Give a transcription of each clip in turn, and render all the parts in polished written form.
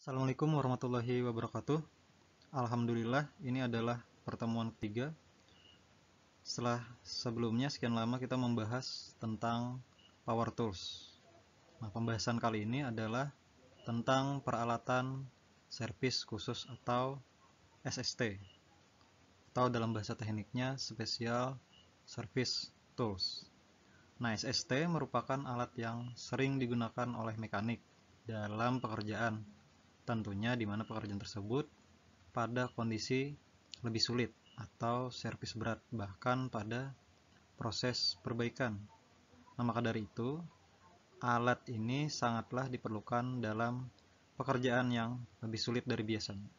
Assalamualaikum warahmatullahi wabarakatuh. Alhamdulillah, ini adalah pertemuan ketiga. Setelah sebelumnya sekian lama kita membahas tentang power tools. Nah, pembahasan kali ini adalah tentang peralatan servis khusus atau SST, atau dalam bahasa tekniknya Special Service Tools. Nah, SST merupakan alat yang sering digunakan oleh mekanik dalam pekerjaan, tentunya di mana pekerjaan tersebut pada kondisi lebih sulit atau servis berat, bahkan pada proses perbaikan. Nah, maka dari itu, alat ini sangatlah diperlukan dalam pekerjaan yang lebih sulit dari biasanya.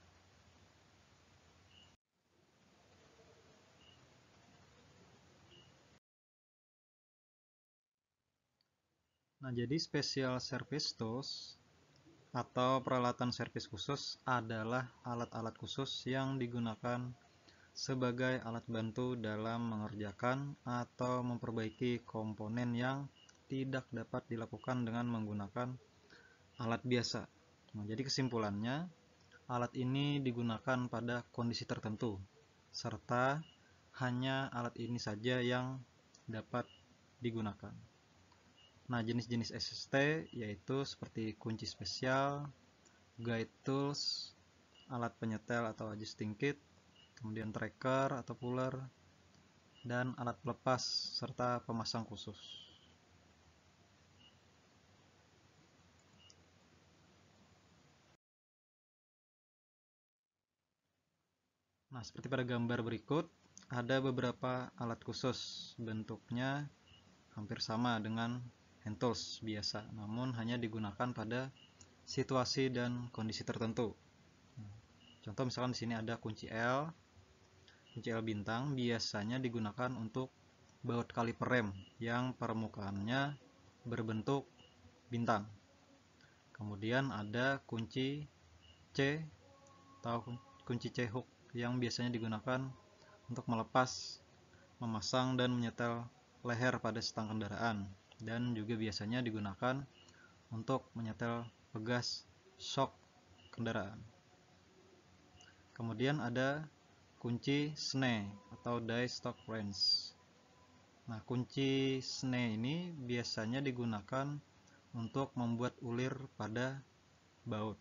Nah, jadi special service tools atau peralatan servis khusus adalah alat-alat khusus yang digunakan sebagai alat bantu dalam mengerjakan atau memperbaiki komponen yang tidak dapat dilakukan dengan menggunakan alat biasa. Nah, jadi kesimpulannya, alat ini digunakan pada kondisi tertentu, serta hanya alat ini saja yang dapat digunakan. Nah, jenis-jenis SST yaitu seperti kunci spesial, guide tools, alat penyetel atau adjusting kit, kemudian tracker atau puller, dan alat pelepas serta pemasang khusus. Nah, seperti pada gambar berikut, ada beberapa alat khusus. Bentuknya hampir sama dengan hand tools biasa, namun hanya digunakan pada situasi dan kondisi tertentu. Contoh misalkan di sini ada kunci L. Kunci L bintang biasanya digunakan untuk baut kaliper rem yang permukaannya berbentuk bintang. Kemudian ada kunci C atau kunci C hook yang biasanya digunakan untuk melepas, memasang, dan menyetel leher pada stang kendaraan, dan juga biasanya digunakan untuk menyetel pegas shock kendaraan. Kemudian ada kunci snare atau die stop wrench. Nah, kunci snare ini biasanya digunakan untuk membuat ulir pada baut.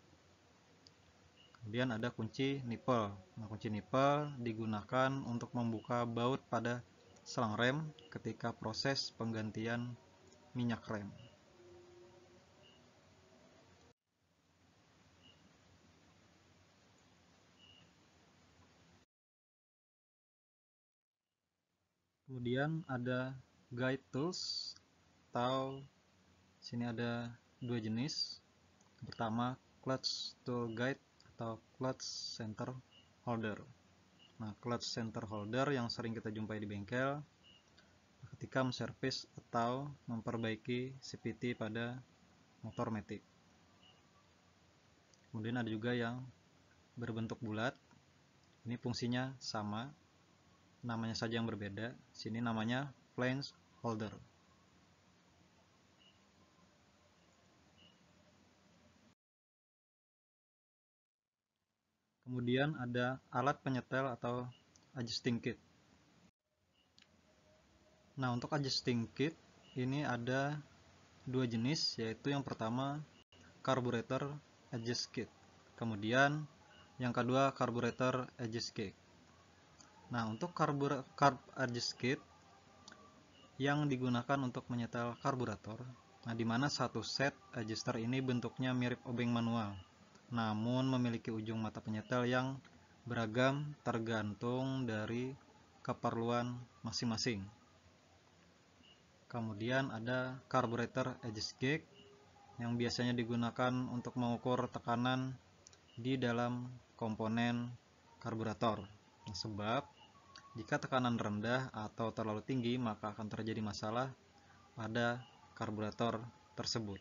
Kemudian ada kunci nipple. Nah, kunci nipple digunakan untuk membuka baut pada selang rem ketika proses penggantian minyak rem. Kemudian ada guide tools, atau sini ada dua jenis. Pertama, clutch tool guide atau clutch center holder. Nah, clutch center holder yang sering kita jumpai di bengkel ketika menservis atau memperbaiki CVT pada motor matic. Kemudian ada juga yang berbentuk bulat. Ini fungsinya sama, namanya saja yang berbeda. Sini namanya flange holder. Kemudian ada alat penyetel atau adjusting kit. Nah, untuk adjusting kit ini ada dua jenis, yaitu yang pertama carburetor adjust kit, kemudian yang kedua carburetor adjust kit. Nah, untuk carb adjust kit yang digunakan untuk menyetel karburator, nah dimana satu set adjuster ini bentuknya mirip obeng manual, namun memiliki ujung mata penyetel yang beragam tergantung dari keperluan masing-masing. Kemudian ada carburetor adjust gauge yang biasanya digunakan untuk mengukur tekanan di dalam komponen karburator. Sebab jika tekanan rendah atau terlalu tinggi, maka akan terjadi masalah pada karburator tersebut.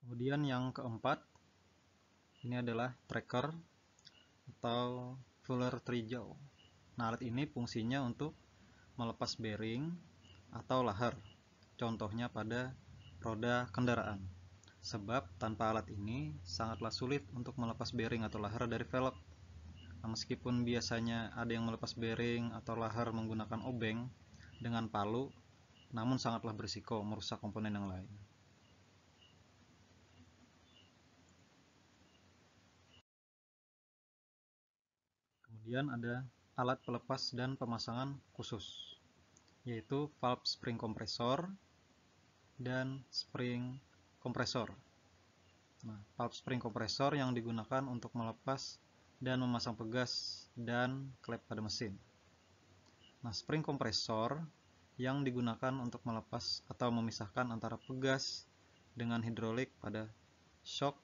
Kemudian yang keempat, ini adalah tracker atau fuller trijaw. Nah, alat ini fungsinya untuk melepas bearing atau lahar, contohnya pada roda kendaraan. Sebab tanpa alat ini sangatlah sulit untuk melepas bearing atau lahar dari velg. Nah, meskipun biasanya ada yang melepas bearing atau lahar menggunakan obeng dengan palu, namun sangatlah berisiko merusak komponen yang lain. Kemudian ada alat pelepas dan pemasangan khusus, yaitu valve spring kompresor dan spring kompresor. Nah, valve spring kompresor yang digunakan untuk melepas dan memasang pegas dan klep pada mesin. Nah, spring kompresor yang digunakan untuk melepas atau memisahkan antara pegas dengan hidrolik pada shock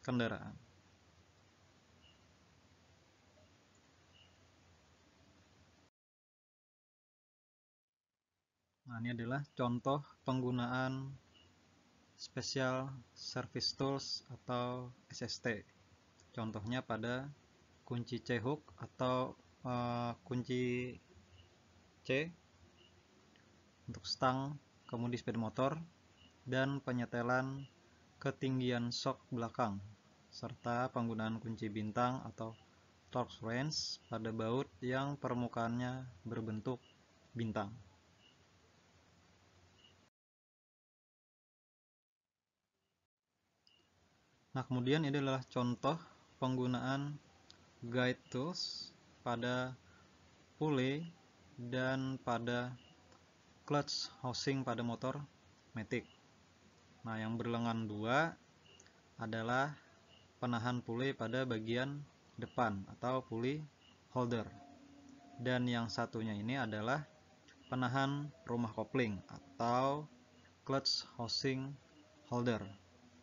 kendaraan. Nah, ini adalah contoh penggunaan Special Service Tools atau SST. Contohnya pada kunci C-hook atau kunci C untuk stang kemudi sepeda motor, dan penyetelan ketinggian shock belakang, serta penggunaan kunci bintang atau torque wrench pada baut yang permukaannya berbentuk bintang. Nah, kemudian ini adalah contoh penggunaan guide tools pada pulley dan pada clutch housing pada motor matic. Nah, yang berlengan dua adalah penahan pulley pada bagian depan atau pulley holder, dan yang satunya ini adalah penahan rumah kopling atau clutch housing holder.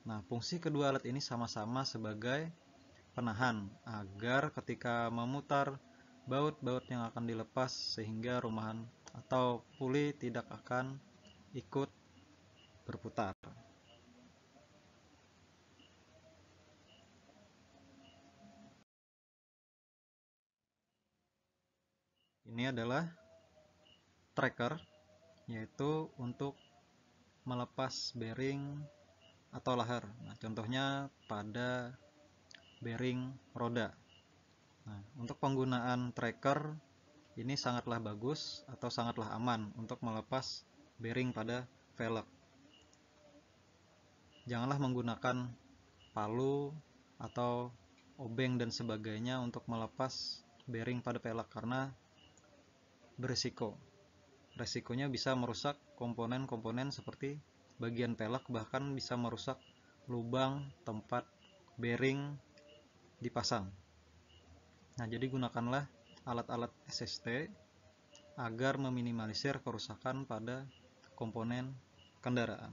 Nah, fungsi kedua alat ini sama-sama sebagai penahan agar ketika memutar baut-baut yang akan dilepas sehingga rumahan atau pulley tidak akan ikut berputar. Ini adalah tracker, yaitu untuk melepas bearing atau lahar. Nah, contohnya pada bearing roda. Nah, untuk penggunaan tracker ini sangatlah bagus atau sangatlah aman untuk melepas bearing pada velg. Janganlah menggunakan palu atau obeng dan sebagainya untuk melepas bearing pada velg karena berisiko. Resikonya bisa merusak komponen-komponen seperti bagian velg, bahkan bisa merusak lubang tempat bearing dipasang. Nah, jadi gunakanlah alat-alat SST agar meminimalisir kerusakan pada komponen kendaraan.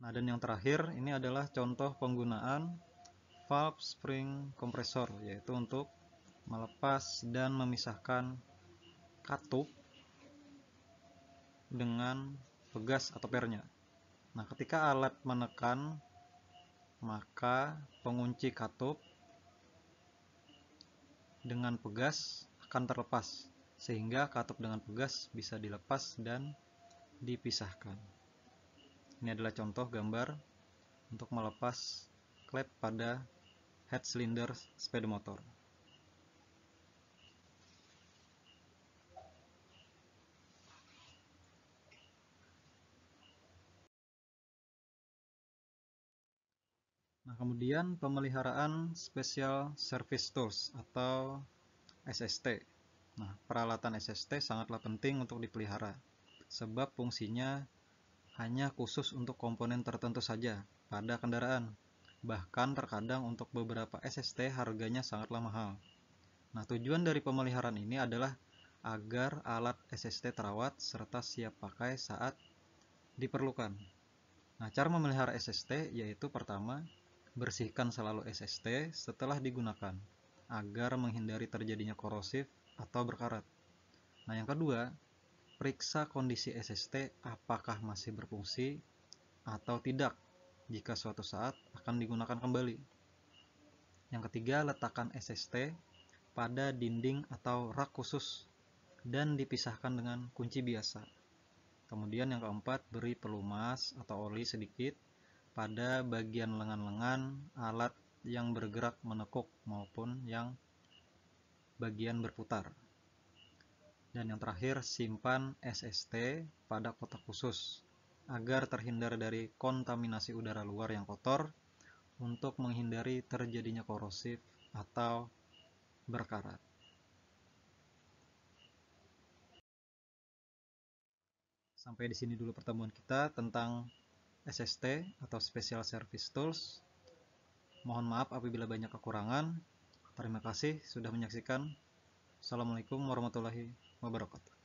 Nah, dan yang terakhir ini adalah contoh penggunaan valve spring kompresor, yaitu untuk melepas dan memisahkan katup dengan pegas atau pernya. Nah, ketika alat menekan, maka pengunci katup dengan pegas akan terlepas, sehingga katup dengan pegas bisa dilepas dan dipisahkan. Ini adalah contoh gambar untuk melepas klep pada head cylinder sepeda motor. Nah, kemudian pemeliharaan Special Service Tools atau SST. Nah, peralatan SST sangatlah penting untuk dipelihara, sebab fungsinya hanya khusus untuk komponen tertentu saja pada kendaraan. Bahkan terkadang untuk beberapa SST harganya sangatlah mahal. Nah, tujuan dari pemeliharaan ini adalah agar alat SST terawat serta siap pakai saat diperlukan. Nah, cara memelihara SST yaitu pertama, bersihkan selalu SST setelah digunakan agar menghindari terjadinya korosif atau berkarat. Nah, yang kedua, periksa kondisi SST apakah masih berfungsi atau tidak. jika suatu saat akan digunakan kembali. Yang ketiga, letakkan SST pada dinding atau rak khusus dan dipisahkan dengan kunci biasa. Kemudian yang keempat, beri pelumas atau oli sedikit pada bagian lengan-lengan alat yang bergerak menekuk maupun yang bagian berputar. Dan yang terakhir, simpan SST pada kotak khusus agar terhindar dari kontaminasi udara luar yang kotor untuk menghindari terjadinya korosif atau berkarat. Sampai di sini dulu pertemuan kita tentang SST atau Special Service Tools. Mohon maaf apabila banyak kekurangan. Terima kasih sudah menyaksikan. Assalamualaikum warahmatullahi wabarakatuh.